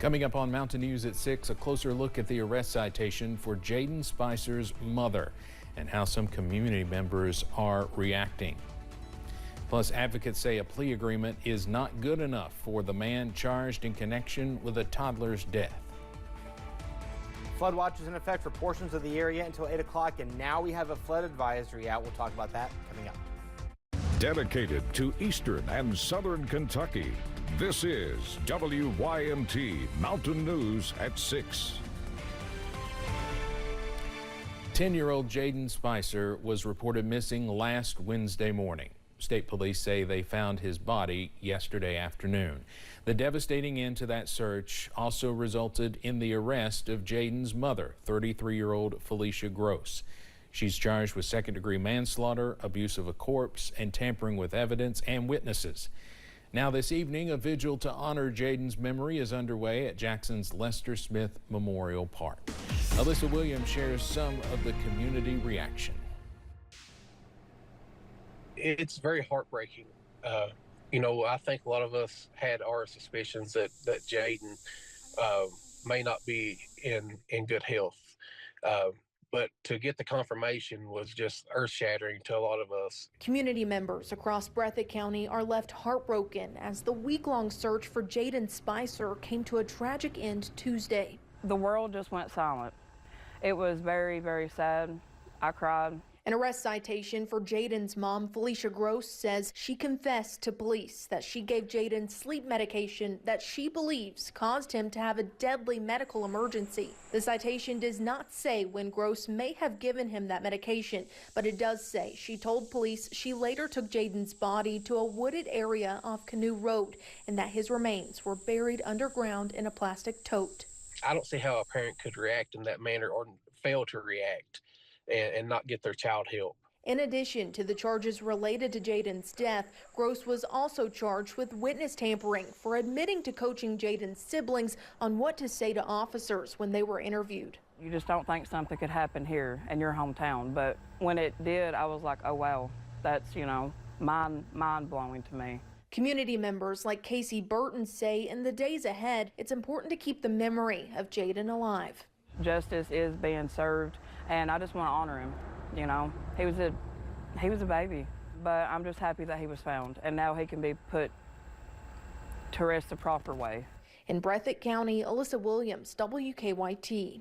Coming up on Mountain News at 6, a closer look at the arrest citation for Jaden Spicer's mother and how some community members are reacting. Plus, advocates say a plea agreement is not good enough for the man charged in connection with a toddler's death. Flood watch is in effect for portions of the area until 8 o'clock, and now we have a flood advisory out. We'll talk about that coming up. Dedicated to Eastern and Southern Kentucky, this is WYMT Mountain News at 6. 10-year-old Jaden Spicer was reported missing last Wednesday morning. State police say they found his body yesterday afternoon. The devastating end to that search also resulted in the arrest of Jaden's mother, 33-year-old Felicia Gross. She's charged with second-degree manslaughter, abuse of a corpse, and tampering with evidence and witnesses. Now this evening, a vigil to honor Jaden's memory is underway at Jackson's Lester Smith Memorial Park. Alyssa Williams shares some of the community reaction. It's very heartbreaking. I think a lot of us had our suspicions that Jaden may not be in good health. But to get the confirmation was just earth-shattering to a lot of us. Community members across Breathitt County are left heartbroken as the week-long search for Jaden Spicer came to a tragic end Tuesday. The world just went silent. It was very, very sad. I cried. An arrest citation for Jaden's mom, Felicia Gross, says she confessed to police that she gave Jaden sleep medication that she believes caused him to have a deadly medical emergency. The citation does not say when Gross may have given him that medication, but it does say she told police she later took Jaden's body to a wooded area off Canoe Road and that his remains were buried underground in a plastic tote. I don't see how a parent could react in that manner or fail to react and not get their child help. In addition to the charges related to Jaden's death, Gross was also charged with witness tampering for admitting to coaching Jaden's siblings on what to say to officers when they were interviewed. You just don't think something could happen here in your hometown, but when it did, I was like, oh wow, that's, mind-blowing to me. Community members like Casey Burton say in the days ahead, it's important to keep the memory of Jaden alive. Justice is being served, and I just want to honor him. He was a baby, but I'm just happy that he was found, and now he can be put to rest the proper way. In Breathitt County, Alyssa Williams, WKYT.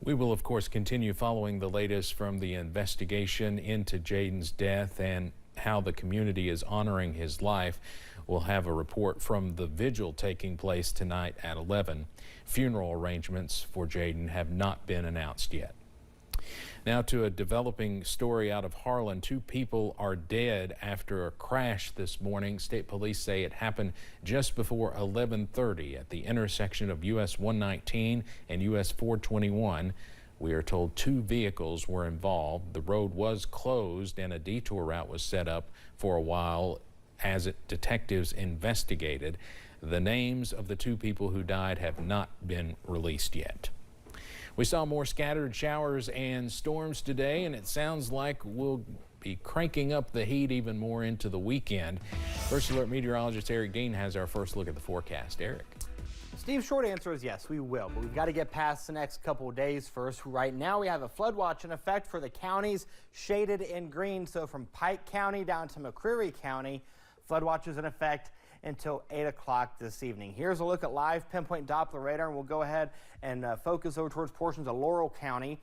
We will, of course, continue following the latest from the investigation into Jaden's death and how the community is honoring his life. We'll have a report from the vigil taking place tonight at 11. Funeral arrangements for Jaden have not been announced yet. Now to a developing story out of Harlan. 2 people are dead after a crash this morning. State police say it happened just before 11:30 at the intersection of US 119 and US 421. We are told 2 vehicles were involved. The road was closed and a detour route was set up for a while as detectives investigated. The names of the 2 people who died have not been released yet. We saw more scattered showers and storms today, and it sounds like we'll be cranking up the heat even more into the weekend. First Alert meteorologist Eric Dean has our first look at the forecast. Eric. Steve, short answer is yes, we will, but we've got to get past the next couple of days first. Right now we have a flood watch in effect for the counties shaded in green. So from Pike County down to McCreary County, flood watch is in effect until 8 o'clock this evening. Here's a look at live pinpoint Doppler radar, and we'll go ahead and focus over towards portions of Laurel County.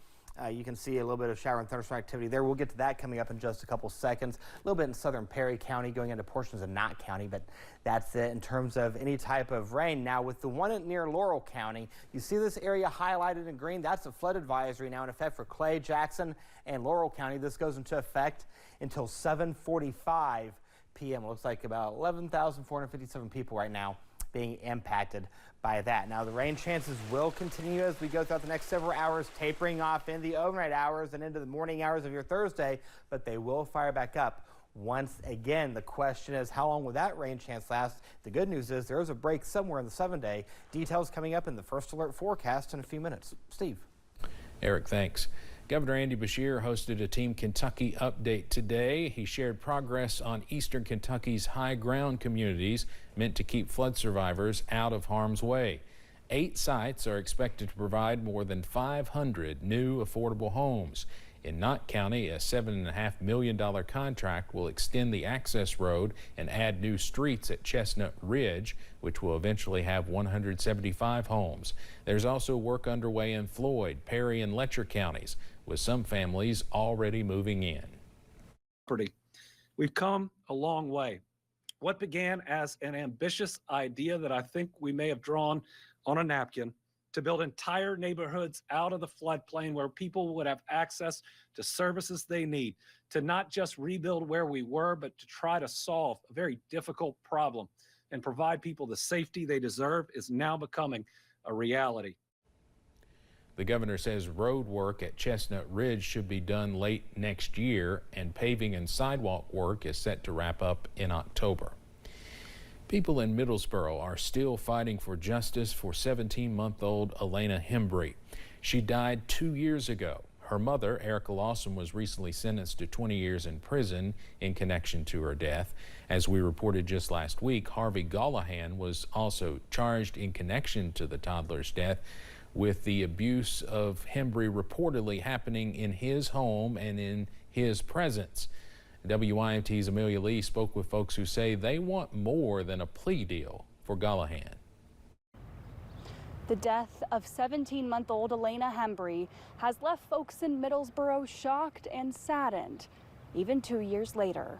You can see a little bit of shower and thunderstorm activity there. We'll get to that coming up in just a couple seconds. A little bit in southern Perry County going into portions of Knott County, but that's it in terms of any type of rain. Now with the one near Laurel County, you see this area highlighted in green. That's a flood advisory now in effect for Clay, Jackson, and Laurel County. This goes into effect until 7:45 p.m. Looks like about 11,457 people right now being impacted by that. Now the rain chances will continue as we go throughout the next several hours, tapering off in the overnight hours and into the morning hours of your Thursday, but they will fire back up once again. The question is, how long will that rain chance last? The good news is there is a break somewhere in the 7-day. Details coming up in the First Alert forecast in a few minutes. Steve. Eric, thanks. Governor Andy Beshear hosted a Team Kentucky update today. He shared progress on eastern Kentucky's high ground communities meant to keep flood survivors out of harm's way. 8 sites are expected to provide more than 500 new affordable homes. In Knott County, a $7.5 million contract will extend the access road and add new streets at Chestnut Ridge, which will eventually have 175 homes. There's also work underway in Floyd, Perry, and Letcher counties, with some families already moving in. We've come a long way. What began as an ambitious idea that I think we may have drawn on a napkin to build entire neighborhoods out of the floodplain where people would have access to services they need, to not just rebuild where we were, but to try to solve a very difficult problem and provide people the safety they deserve, is now becoming a reality. The governor says road work at Chestnut Ridge should be done late next year, and paving and sidewalk work is set to wrap up in October. People in Middlesboro are still fighting for justice for 17-month-old Elena Hembry. She died 2 years ago. Her mother, Erica Lawson, was recently sentenced to 20 years in prison in connection to her death. As we reported just last week, Harvey Gallahan was also charged in connection to the toddler's death, with the abuse of Hembry reportedly happening in his home and in his presence. WYMT's Amelia Lee spoke with folks who say they want more than a plea deal for Gallahan. The death of 17-month-old Elena Hembry has left folks in Middlesboro shocked and saddened, even 2 years later.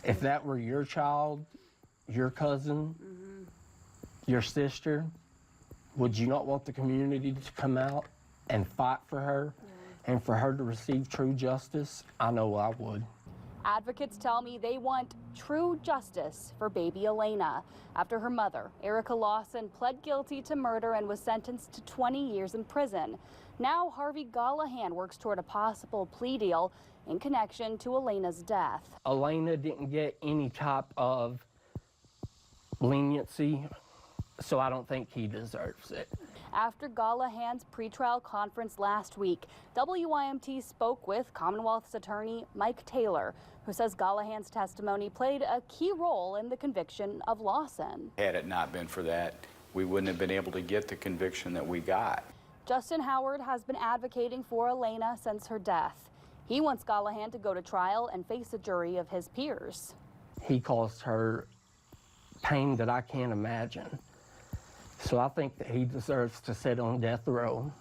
If that were your child, your cousin, your sister, would you not want the community to come out and fight for her and for her to receive true justice? I know I would. Advocates tell me they want true justice for baby Elena after her mother, Erica Lawson, pled guilty to murder and was sentenced to 20 years in prison. Now Harvey Gallahan works toward a possible plea deal in connection to Elena's death. Elena didn't get any type of leniency, so I don't think he deserves it. After Gallahan's pretrial conference last week, WYMT spoke with Commonwealth's attorney Mike Taylor, who says Gallahan's testimony played a key role in the conviction of Lawson. Had it not been for that, we wouldn't have been able to get the conviction that we got. Justin Howard has been advocating for Elena since her death. He wants Gallahan to go to trial and face a jury of his peers. He caused her pain that I can't imagine. So I think that he deserves to sit on death row.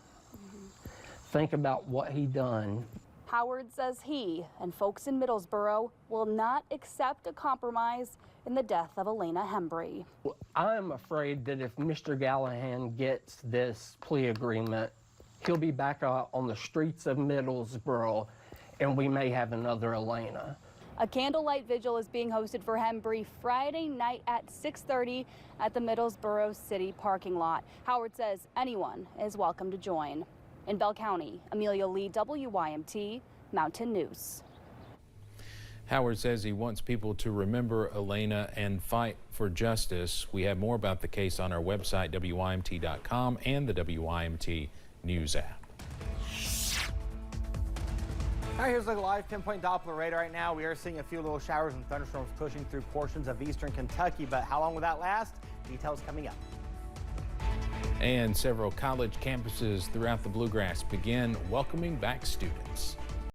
Think about what he done. Howard says he and folks in Middlesboro will not accept a compromise in the death of Elena Hembry. I'm afraid that if Mr. Gallahan gets this plea agreement, he'll be back out on the streets of Middlesboro, and we may have another Elena. A candlelight vigil is being hosted for Hembry Friday night at 6:30 at the Middlesboro City parking lot. Howard says anyone is welcome to join. In Bell County, Amelia Lee, WYMT, Mountain News. Howard says he wants people to remember Elena and fight for justice. We have more about the case on our website, WYMT.com, and the WYMT News app. All right, here's a live 10-point Doppler radar right now. We are seeing a few little showers and thunderstorms pushing through portions of eastern Kentucky, but how long will that last? Details coming up. And several college campuses throughout the Bluegrass begin welcoming back students.